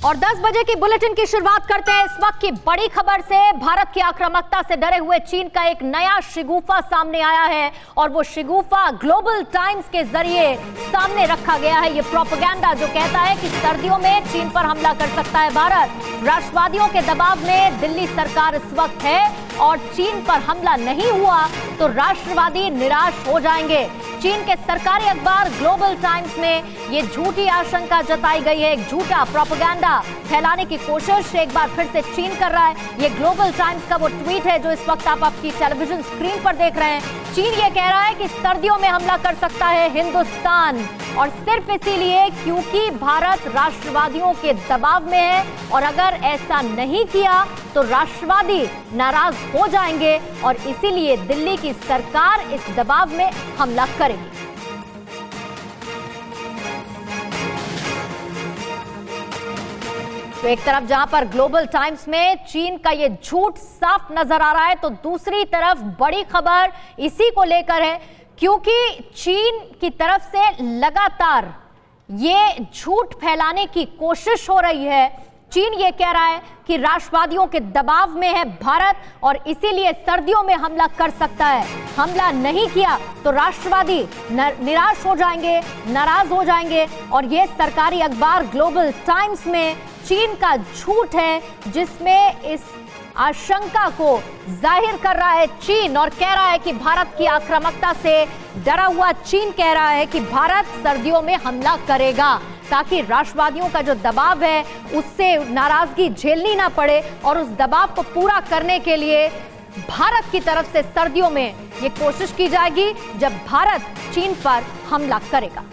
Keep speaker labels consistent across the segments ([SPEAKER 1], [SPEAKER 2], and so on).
[SPEAKER 1] और 10 बजे की बुलेटिन की शुरुआत करते हैं इस वक्त की बड़ी खबर से। भारत की आक्रामकता से डरे हुए चीन का एक नया शिगुफा सामने आया है और वो शिगुफा ग्लोबल टाइम्स के जरिए सामने रखा गया है। ये प्रोपेगेंडा जो कहता है कि सर्दियों में चीन पर हमला कर सकता है भारत। राष्ट्रवादियों के दबाव में दिल्ली सरकार इस वक्त है और चीन पर हमला नहीं हुआ तो राष्ट्रवादी निराश हो जाएंगे। चीन के सरकारी अखबार ग्लोबल टाइम्स में ये झूठी आशंका जताई गई है। एक झूठा प्रोपेगेंडा फैलाने की कोशिश एक बार फिर से चीन कर रहा है। ये ग्लोबल टाइम्स का वो ट्वीट है जो इस वक्त आप आपकी टेलीविजन स्क्रीन पर देख रहे हैं। चीन ये कह रहा है कि सर्दियों में हमला कर सकता है हिंदुस्तान, और सिर्फ इसीलिए क्योंकि भारत राष्ट्रवादियों के दबाव में है और अगर ऐसा नहीं किया तो राष्ट्रवादी नाराज हो जाएंगे और इसीलिए दिल्ली की सरकार इस दबाव में हमला करेगी। तो एक तरफ जहां पर ग्लोबल टाइम्स में चीन का ये झूठ साफ नजर आ रहा है तो दूसरी तरफ बड़ी खबर इसी को लेकर है, क्योंकि चीन की तरफ से लगातार ये झूठ फैलाने की कोशिश हो रही है। चीन ये कह रहा है कि राष्ट्रवादियों के दबाव में है भारत और इसीलिए सर्दियों में हमला कर सकता है। हमला नहीं किया तो राष्ट्रवादी निराश हो जाएंगे, नाराज हो जाएंगे। और ये सरकारी अखबार ग्लोबल टाइम्स में चीन का झूठ है जिसमें इस आशंका को जाहिर कर रहा है चीन और कह रहा है कि भारत की आक्रामकता से डरा हुआ चीन कह रहा है कि भारत सर्दियों में हमला करेगा ताकि राष्ट्रवादियों का जो दबाव है उससे नाराजगी झेलनी ना पड़े और उस दबाव को पूरा करने के लिए भारत की तरफ से सर्दियों में ये कोशिश की जाएगी जब भारत चीन पर हमला करेगा।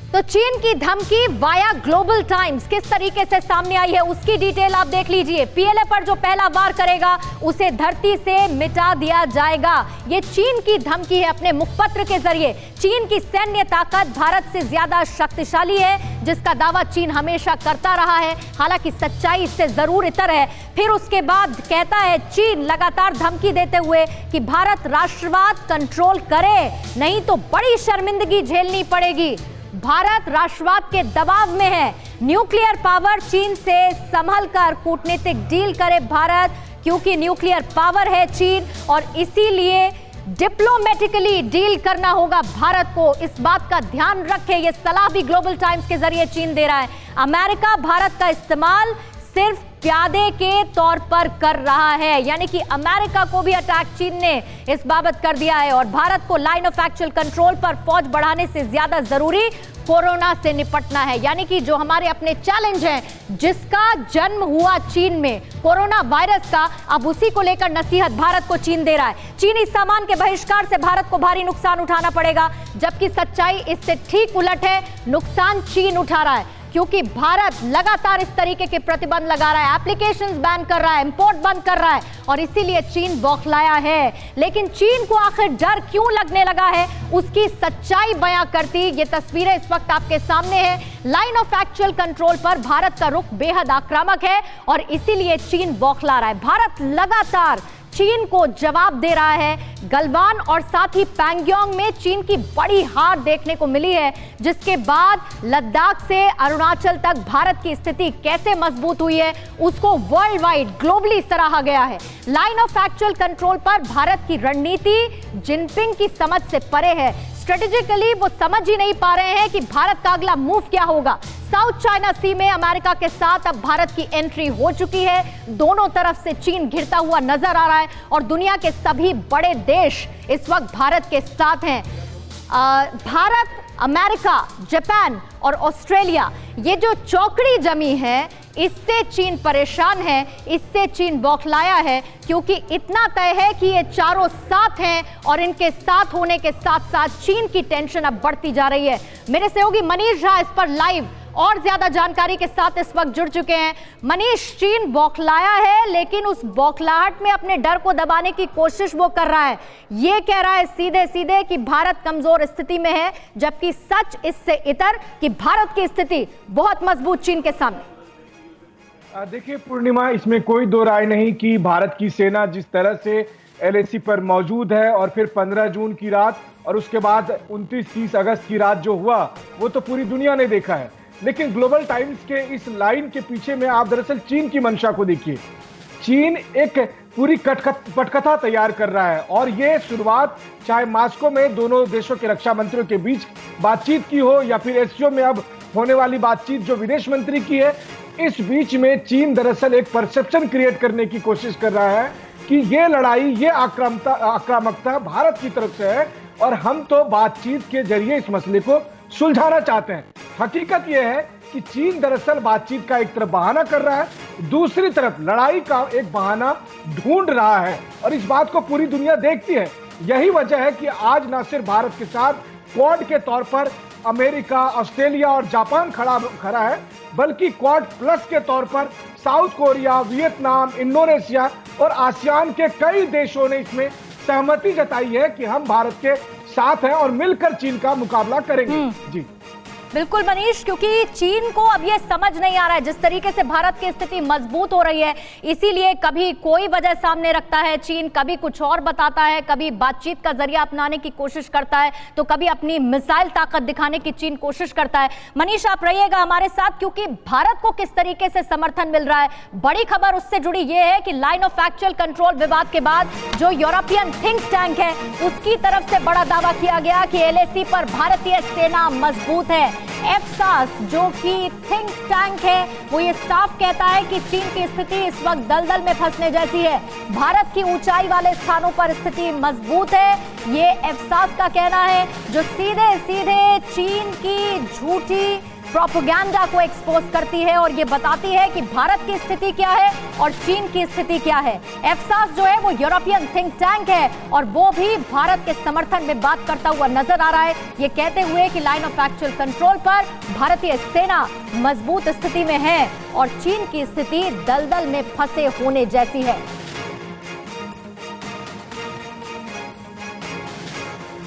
[SPEAKER 1] तो चीन की धमकी वाया ग्लोबल टाइम्स किस तरीके से सामने आई है उसकी डिटेल आप देख लीजिए। पीएलए पर जो पहला वार करेगा उसे धरती से मिटा दिया जाएगा। ये चीन की धमकी है अपने मुखपत्र के जरिए। चीन की सैन्य ताकत भारत से ज्यादा शक्तिशाली है जिसका दावा चीन हमेशा करता रहा है, हालांकि सच्चाई इससे जरूर इतर है। फिर उसके बाद कहता है चीन लगातार धमकी देते हुए कि भारत राष्ट्रवाद कंट्रोल करे नहीं तो बड़ी शर्मिंदगी झेलनी पड़ेगी। भारत राष्ट्रवाद के दबाव में है। न्यूक्लियर पावर चीन से संभल कर कूटनीतिक डील करे भारत, क्योंकि न्यूक्लियर पावर है चीन और इसीलिए डिप्लोमेटिकली डील करना होगा भारत को। इस बात का ध्यान रखें, यह सलाह भी ग्लोबल टाइम्स के जरिए चीन दे रहा है। अमेरिका भारत का इस्तेमाल सिर्फ प्यादे के तौर पर कर रहा है, यानी कि अमेरिका को भी अटैक चीन ने इस बाबत कर दिया है और भारत को लाइन ऑफ एक्चुअल कंट्रोल पर फौज बढ़ाने से ज्यादा जरूरी कोरोना से निपटना है। यानी कि जो हमारे अपने चैलेंज हैं जिसका जन्म हुआ चीन में, कोरोना वायरस का, अब उसी को लेकर नसीहत भारत को चीन दे रहा है। चीनी सामान के बहिष्कार से भारत को भारी नुकसान उठाना पड़ेगा, जबकि सच्चाई इससे ठीक उलट है। नुकसान चीन उठा रहा है क्योंकि भारत लगातार इस तरीके के प्रतिबंध लगा रहा है, एप्लीकेशंस बैन कर रहा है, इंपोर्ट बंद कर रहा है और इसीलिए चीन बौखलाया है। लेकिन चीन को आखिर डर क्यों लगने लगा है उसकी सच्चाई बयां करती ये तस्वीरें इस वक्त आपके सामने है। लाइन ऑफ एक्चुअल कंट्रोल पर भारत का रुख बेहद आक्रामक है और इसीलिए चीन बौखला रहा है। भारत लगातार चीन को जवाब दे रहा है। गलवान और साथ ही पैंगोंग में चीन की बड़ी हार देखने को मिली है, जिसके बाद लद्दाख से अरुणाचल तक भारत की स्थिति कैसे मजबूत हुई है उसको वर्ल्ड वाइड ग्लोबली सराहा गया है। लाइन ऑफ एक्चुअल कंट्रोल पर भारत की रणनीति जिनपिंग की समझ से परे है। स्ट्रेटेजिकली वो समझ ही नहीं पा रहे हैं कि भारत का अगला मूव क्या होगा। साउथ चाइना सी में अमेरिका के साथ अब भारत की एंट्री हो चुकी है। दोनों तरफ से चीन घिरता हुआ नजर आ रहा है और दुनिया के सभी बड़े देश इस वक्त भारत के साथ हैं। भारत, अमेरिका, जापान और ऑस्ट्रेलिया, ये जो चौकड़ी जमी है इससे चीन परेशान है, इससे चीन बौखलाया है, क्योंकि इतना तय है कि ये चारों साथ हैं और इनके साथ होने के साथ साथ चीन की टेंशन अब बढ़ती जा रही है। मेरे सहयोगी मनीष झा इस पर लाइव और ज्यादा जानकारी के साथ इस वक्त जुड़ चुके हैं। मनीष, चीन बौखलाया है लेकिन उस बौखलाहट में अपने डर को दबाने की कोशिश वो कर रहा है। ये कह रहा है सीधे सीधे कि भारत कमजोर स्थिति में है, जबकि सच इससे इतर कि भारत की स्थिति बहुत मजबूत चीन के सामने।
[SPEAKER 2] देखिए पूर्णिमा, इसमें कोई दो राय नहीं कि भारत की सेना जिस तरह से LAC पर मौजूद है। और फिर 15 जून की रात और उसके बाद 29-30 अगस्त की रात जो हुआ वो तो पूरी दुनिया ने देखा है। लेकिन ग्लोबल टाइम्स के इस लाइन के पीछे में आप दरअसल चीन की मंशा को देखिए। चीन एक पूरी पटकथा तैयार कर रहा है और ये शुरुआत चाहे मॉस्को में दोनों देशों के रक्षा मंत्रियों के बीच बातचीत की हो या फिर एससीओ में अब होने वाली बातचीत जो विदेश मंत्री की है, इस बीच में चीन दरअसल एक परसेप्शन क्रिएट करने की कोशिश कर रहा है कि ये लड़ाई, ये आक्रामकता भारत की तरफ से है और हम तो बातचीत के जरिए इस मसले को सुलझाना चाहते हैं। हकीकत यह है कि चीन दरअसल बातचीत का एक तरफ बहाना कर रहा है, दूसरी तरफ लड़ाई का एक बहाना ढूंढ रहा है और इस बात को पूरी दुनिया देखती है। यही वजह है कि आज न सिर्फ भारत के साथ क्वाड के तौर पर अमेरिका, ऑस्ट्रेलिया और जापान खड़ा है, बल्कि क्वाड प्लस के तौर पर साउथ कोरिया, वियतनाम, इंडोनेशिया और आसियान के कई देशों ने इसमें सहमति जताई है कि हम भारत के साथ हैं और मिलकर चीन का मुकाबला करेंगे। जी
[SPEAKER 1] बिल्कुल मनीष, क्योंकि चीन को अब ये समझ नहीं आ रहा है जिस तरीके से भारत की स्थिति मजबूत हो रही है, इसीलिए कभी कोई वजह सामने रखता है चीन, कभी कुछ और बताता है, कभी बातचीत का जरिया अपनाने की कोशिश करता है, तो कभी अपनी मिसाइल ताकत दिखाने की चीन कोशिश करता है। मनीष, आप रहिएगा हमारे साथ, क्योंकि भारत को किस तरीके से समर्थन मिल रहा है, बड़ी खबर उससे जुड़ी ये है कि लाइन ऑफ एक्चुअल कंट्रोल विवाद के बाद जो यूरोपियन थिंक टैंक है उसकी तरफ से बड़ा दावा किया गया कि LAC पर भारतीय सेना मजबूत है। एफसास जो कि थिंक टैंक है वो ये साफ कहता है कि चीन की स्थिति इस वक्त दलदल में फंसने जैसी है, भारत की ऊंचाई वाले स्थानों पर स्थिति मजबूत है, ये एफसास का कहना है, जो सीधे सीधे चीन की झूठी प्रोपेगेंडा को एक्सपोज करती है और ये बताती है कि भारत की स्थिति क्या है और चीन की स्थिति क्या है। एफसास जो है वो यूरोपियन थिंक टैंक है और वो भी भारत के समर्थन में बात करता हुआ नजर आ रहा है, ये कहते हुए कि लाइन ऑफ एक्चुअल कंट्रोल पर भारतीय सेना मजबूत स्थिति में है और चीन की स्थिति दलदल में फंसे होने जैसी है।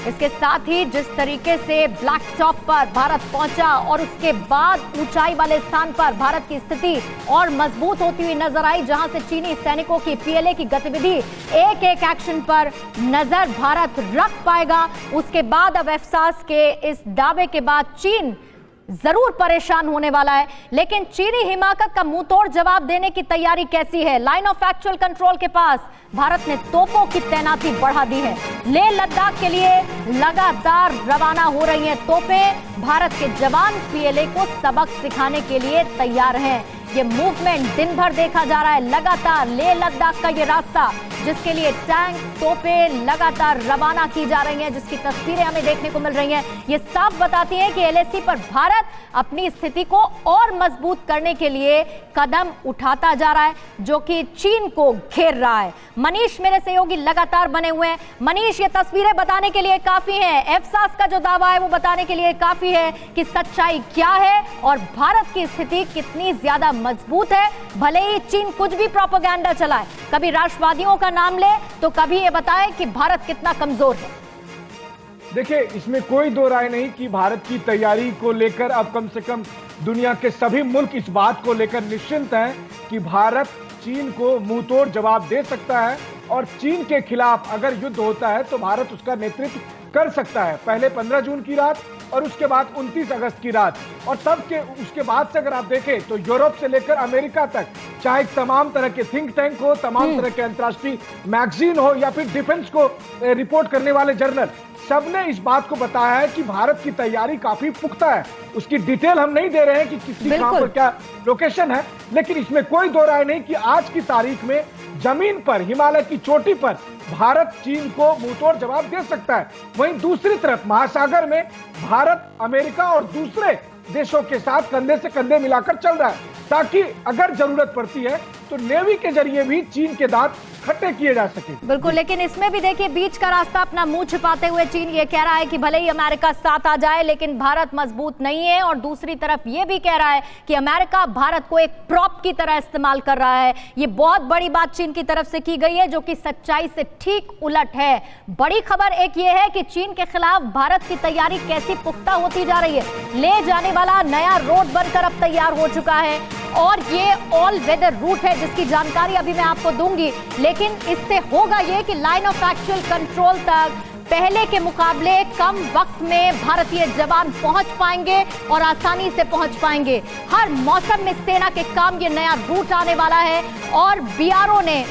[SPEAKER 1] इसके साथ ही जिस तरीके से ब्लैक टॉप पर भारत पहुंचा और उसके बाद ऊंचाई वाले स्थान पर भारत की स्थिति और मजबूत होती हुई नजर आई, जहां से चीनी सैनिकों की PLA की गतिविधि एक एक एक्शन पर नजर भारत रख पाएगा। उसके बाद अब एफसास के इस दावे के बाद चीन जरूर परेशान होने वाला है, लेकिन चीनी हिमाकत का मुंहतोड़ जवाब देने की तैयारी कैसी है? लाइन ऑफ एक्चुअल कंट्रोल के पास भारत ने तोपों की तैनाती बढ़ा दी है, लेह लद्दाख के लिए लगातार रवाना हो रही हैं तोपें, भारत के जवान PLA को सबक सिखाने के लिए तैयार हैं। ये मूवमेंट दिन भर देखा जा रहा है, लगातार लेह लद्दाख का ये रास्ता जिसके लिए टैंक, तोपें लगातार रवाना की जा रही हैं, जिसकी तस्वीरें हमें देखने को मिल रही हैं, ये साफ बताती हैं कि LAC पर भारत अपनी स्थिति को और मजबूत करने के लिए कदम उठाता जा रहा है, जो कि चीन को घेर रहा है। मनीष मेरे सहयोगी लगातार बने हुए हैं। मनीष, ये तस्वीरें बताने के लिए काफी हैं, एफसास का जो दावा है वो बताने के लिए काफी है कि सच्चाई क्या है और भारत की स्थिति कितनी ज्यादा मजबूत है। भले ही चीन कुछ भी प्रोपेगेंडा चलाए, कभी राष्ट्रवादियों का नाम ले तो कभी ये बताए कि भारत कितना कमजोर है।
[SPEAKER 2] देखिए, इसमें कोई दो राय नहीं कि भारत की तैयारी को लेकर अब कम से कम दुनिया के सभी मुल्क इस बात को लेकर निश्चिंत हैं कि भारत चीन को मुंहतोड़ जवाब दे सकता है और चीन के खिलाफ अगर युद्ध होता है तो भारत उसका नेतृत्व कर सकता है। पहले 15 जून की रात और उसके बाद 29 अगस्त की रात, और तब के उसके बाद से अगर आप देखें तो यूरोप से लेकर अमेरिका तक, चाहे तमाम तरह के थिंक टैंक हो, तमाम तरह के अंतर्राष्ट्रीय मैगजीन हो या फिर डिफेंस को रिपोर्ट करने वाले जर्नल, सबने इस बात को बताया है कि भारत की तैयारी काफी पुख्ता है। उसकी डिटेल हम नहीं दे रहे हैं कि किसी कहां पर क्या लोकेशन है, लेकिन इसमें कोई दो राय नहीं कि आज की तारीख में जमीन पर, हिमालय की चोटी पर भारत चीन को मुंहतोड़ जवाब दे सकता है। वहीं दूसरी तरफ महासागर में भारत, अमेरिका और दूसरे देशों के साथ कंधे से कंधे मिलाकर चल रहा है, ताकि अगर जरूरत पड़ती है तो नेवी के जरिए भी चीन के दांत खट्टे किए जा सके।
[SPEAKER 1] बिल्कुल, लेकिन इसमें भी देखिए बीच का रास्ता अपना मुंह छिपाते हुए चीन ये कह रहा है कि भले ही अमेरिका साथ आ जाए लेकिन भारत मजबूत नहीं है, और दूसरी तरफ ये भी कह रहा है कि अमेरिका भारत को एक प्रॉप की तरह इस्तेमाल कर रहा है। ये बहुत बड़ी बात चीन की तरफ से की गई है, जो कि सच्चाई से ठीक उलट है। बड़ी खबर एक ये है कि चीन के खिलाफ भारत की तैयारी कैसी पुख्ता होती जा रही है। ले जाने वाला नया रोड बनकर अब तैयार हो चुका है और ये ऑल वेदर रूट है जिसकी जानकारी अभी मैं आपको दूंगी, लेकिन इससे होगा ये कि लाइन ऑफ एक्चुअल कंट्रोल तक पहले के मुकाबले कम वक्त में भारतीय जवान पहुंच पाएंगे और आसानी से पहुंच पाएंगे। हर मौसम में सेना के काम ये नया रूट आने वाला है और बीआरओ ने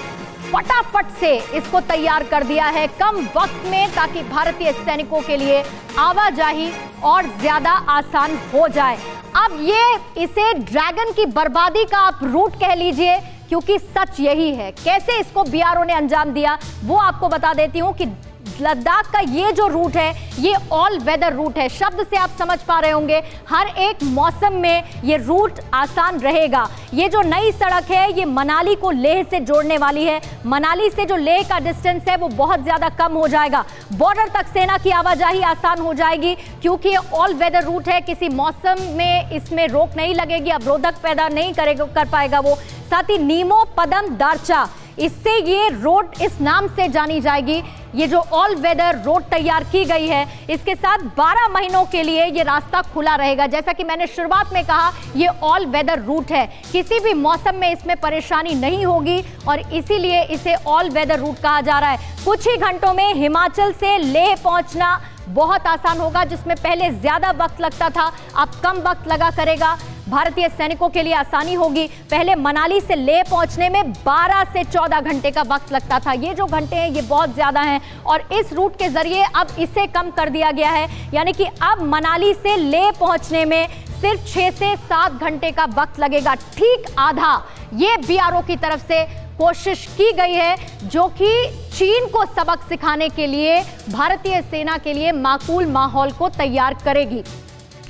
[SPEAKER 1] फटाफट से इसको तैयार कर दिया है कम वक्त में, ताकि भारतीय सैनिकों के लिए आवाजाही और ज्यादा आसान हो जाए। अब ये इसे ड्रैगन की बर्बादी का आप रूट कह लीजिए, क्योंकि सच यही है। कैसे इसको बीआरओ ने अंजाम दिया वो आपको बता देती हूं कि लद्दाख का ये जो रूट है ये ऑल वेदर रूट है। शब्द से आप समझ पा रहे होंगे, हर एक मौसम में ये रूट आसान रहेगा। ये जो नई सड़क है ये मनाली को लेह से जोड़ने वाली है। मनाली से जो लेह का डिस्टेंस है वो बहुत ज्यादा कम हो जाएगा। बॉर्डर तक सेना की आवाजाही आसान हो जाएगी, क्योंकि ये ऑल वेदर रूट है। किसी मौसम में इसमें रोक नहीं लगेगी, अवरोधक पैदा नहीं कर पाएगा वो। साथ ही नीमो पदम दारचा, इससे ये रोड इस नाम से जानी जाएगी। ये जो ऑल वेदर रोड तैयार की गई है, इसके साथ 12 महीनों के लिए ये रास्ता खुला रहेगा। जैसा कि मैंने शुरुआत में कहा, ये ऑल वेदर रूट है, किसी भी मौसम में इसमें परेशानी नहीं होगी और इसीलिए इसे ऑल वेदर रूट कहा जा रहा है। कुछ ही घंटों में हिमाचल से लेह पहुंचना बहुत आसान होगा, जिसमें पहले ज्यादा वक्त लगता था, अब कम वक्त लगा करेगा। भारतीय सैनिकों के लिए आसानी होगी। पहले मनाली से लेह पहुंचने में 12 से 14 घंटे का वक्त लगता था। ये जो घंटे हैं ये बहुत ज्यादा हैं और इस रूट के जरिए अब इसे कम कर दिया गया है, यानी कि अब मनाली से लेह पहुंचने में सिर्फ 6 से 7 घंटे का वक्त लगेगा, ठीक आधा। ये बीआरओ की तरफ से कोशिश की गई है, जो कि चीन को सबक सिखाने के लिए भारतीय सेना के लिए माकूल माहौल को तैयार करेगी।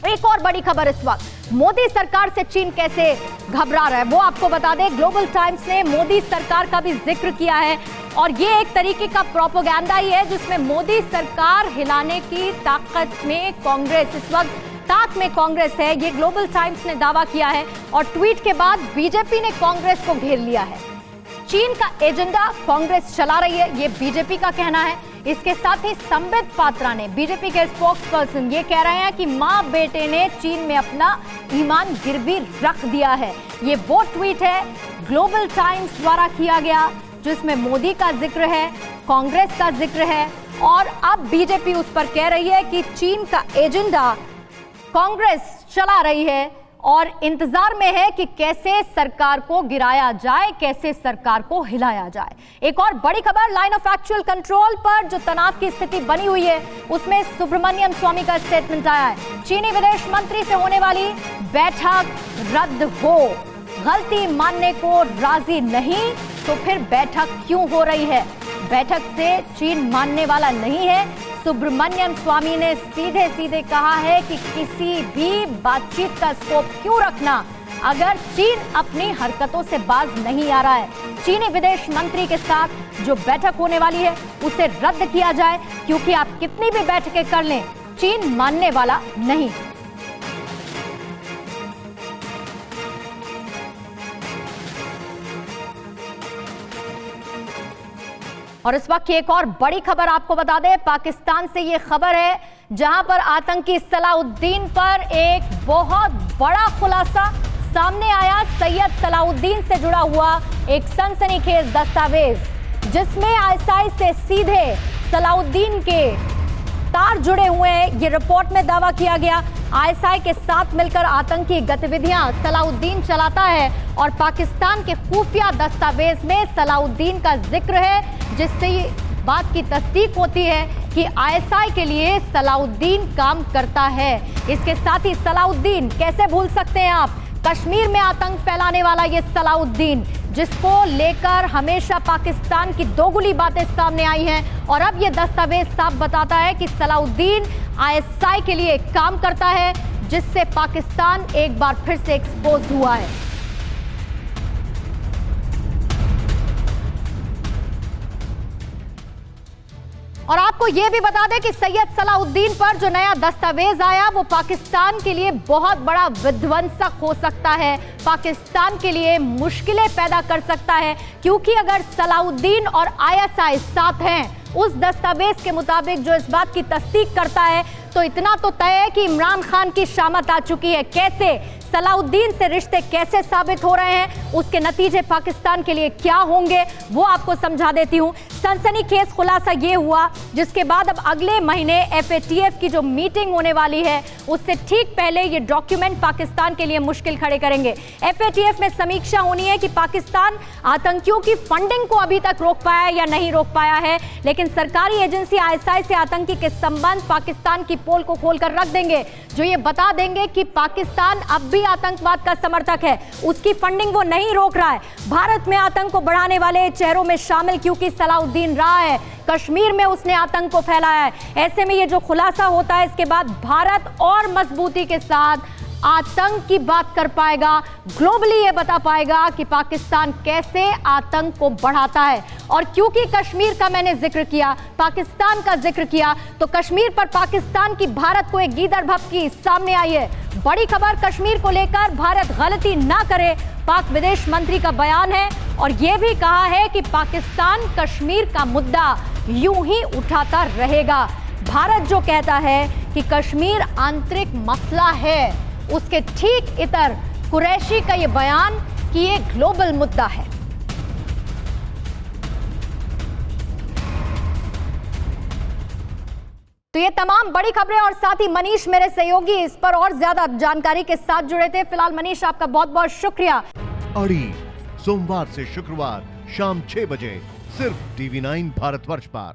[SPEAKER 1] एक और बड़ी खबर इस वक्त, मोदी सरकार से चीन कैसे घबरा रहा है वो आपको बता दें। ग्लोबल टाइम्स ने मोदी सरकार का भी जिक्र किया है और ये एक तरीके का प्रोपेगेंडा ही है, जिसमें मोदी सरकार हिलाने की ताकत में कांग्रेस, इस वक्त ताक में कांग्रेस है, ये ग्लोबल टाइम्स ने दावा किया है। और ट्वीट के बाद बीजेपी ने कांग्रेस को घेर लिया है। चीन का एजेंडा कांग्रेस चला रही है, ये बीजेपी का कहना है। इसके साथ ही संबित पात्रा ने, बीजेपी के स्पोक्स पर्सन, ये कह रहे हैं कि मां बेटे ने चीन में अपना ईमान गिरवी रख दिया है। ये वो ट्वीट है ग्लोबल टाइम्स द्वारा किया गया, जिसमें मोदी का जिक्र है, कांग्रेस का जिक्र है और अब बीजेपी उस पर कह रही है कि चीन का एजेंडा कांग्रेस चला रही है और इंतजार में है कि कैसे सरकार को गिराया जाए, कैसे सरकार को हिलाया जाए। एक और बड़ी खबर, लाइन ऑफ एक्चुअल कंट्रोल पर जो तनाव की स्थिति बनी हुई है उसमें सुब्रमण्यम स्वामी का स्टेटमेंट आया है। चीनी विदेश मंत्री से होने वाली बैठक रद्द हो, गलती मानने को राजी नहीं तो फिर बैठक क्यों हो रही है? बैठक से चीन मानने वाला नहीं है। सुब्रमण्यम स्वामी ने सीधे सीधे कहा है कि किसी भी बातचीत का स्कोप क्यों रखना अगर चीन अपनी हरकतों से बाज नहीं आ रहा है। चीनी विदेश मंत्री के साथ जो बैठक होने वाली है उसे रद्द किया जाए, क्योंकि आप कितनी भी बैठकें कर लें, चीन मानने वाला नहीं। और इस वक्त की एक और बड़ी खबर आपको बता दें, पाकिस्तान से ये खबर है जहां पर आतंकी सलाउद्दीन पर एक बहुत बड़ा खुलासा सामने आया। सैयद सलाउद्दीन से जुड़ा हुआ एक सनसनीखेज दस्तावेज, जिसमें आईएसआई से सीधे सलाउद्दीन के तार जुड़े हुए हैं, ये रिपोर्ट में दावा किया गया। आईएसआई के साथ मिलकर आतंकी गतिविधियां सलाउद्दीन चलाता है और पाकिस्तान के खुफिया दस्तावेज में सलाउद्दीन का जिक्र है, जिससे ये बात की तस्दीक होती है कि आईएसआई के लिए सलाउद्दीन काम करता है। इसके साथ ही सलाउद्दीन, कैसे भूल सकते हैं आप, कश्मीर में आतंक फैलाने वाला ये सलाउद्दीन, जिसको लेकर हमेशा पाकिस्तान की दोगुली बातें सामने आई हैं और अब ये दस्तावेज साफ बताता है कि सलाउद्दीन आईएसआई के लिए काम करता है, जिससे पाकिस्तान एक बार फिर से एक्सपोज हुआ है। और आपको यह भी बता दें कि सैयद सलाउद्दीन पर जो नया दस्तावेज आया वो पाकिस्तान के लिए बहुत बड़ा विध्वंसक हो सकता है, पाकिस्तान के लिए मुश्किलें पैदा कर सकता है, क्योंकि अगर सलाउद्दीन और आईएसआई साथ हैं उस दस्तावेज के मुताबिक, जो इस बात की तस्दीक करता है, तो इतना तो तय है कि इमरान खान की शामत आ चुकी है। कैसे? सलाउद्दीन से रिश्ते कैसे साबित हो रहे हैं, उसके नतीजे पाकिस्तान के लिए क्या होंगे, वो आपको समझा देती हूं। सनसनीखेज खुलासा ये हुआ जिसके बाद अब अगले महीने FATF की जो मीटिंग होने वाली है उससे ठीक पहले ये डॉक्यूमेंट पाकिस्तान के लिए मुश्किल खड़े करेंगे। FATF में समीक्षा होनी है कि पाकिस्तान आतंकियों की फंडिंग को अभी तक रोक पाया या नहीं रोक पाया है, लेकिन सरकारी एजेंसी ISI से आतंकी के संबंध पाकिस्तान की पोल को खोलकर रख देंगे, जो ये बता देंगे कि पाकिस्तान अब भी आतंकवाद का समर्थक है, उसकी फंडिंग वो नहीं रोक रहा है। भारत में आतंक को बढ़ाने वाले चेहरों में शामिल क्योंकि सलाउद्दीन रहा है, कश्मीर में उसने आतंक को फैलाया है। ऐसे में ये जो खुलासा होता है इसके बाद भारत और मजबूती के साथ आतंक की बात कर पाएगा, ग्लोबली ये बता पाएगा कि पाकिस्तान कैसे आतंक को बढ़ाता है। और क्योंकि कश्मीर का मैंने जिक्र किया, पाकिस्तान का जिक्र किया, तो कश्मीर पर पाकिस्तान की भारत को एक गीदड़ भभकी सामने आई है। बड़ी खबर, कश्मीर को लेकर भारत गलती ना करे, पाक विदेश मंत्री का बयान है और यह भी कहा है कि पाकिस्तान कश्मीर का मुद्दा यूं ही उठाता रहेगा। भारत जो कहता है कि कश्मीर आंतरिक मसला है, उसके ठीक इतर कुरैशी का यह बयान कि यह ग्लोबल मुद्दा है। तो ये तमाम बड़ी खबरें और साथ ही मनीष मेरे सहयोगी इस पर और ज्यादा जानकारी के साथ जुड़े थे। फिलहाल मनीष आपका बहुत बहुत शुक्रिया।
[SPEAKER 3] अड़ी सोमवार से शुक्रवार शाम 6 बजे सिर्फ TV9 भारतवर्ष पर।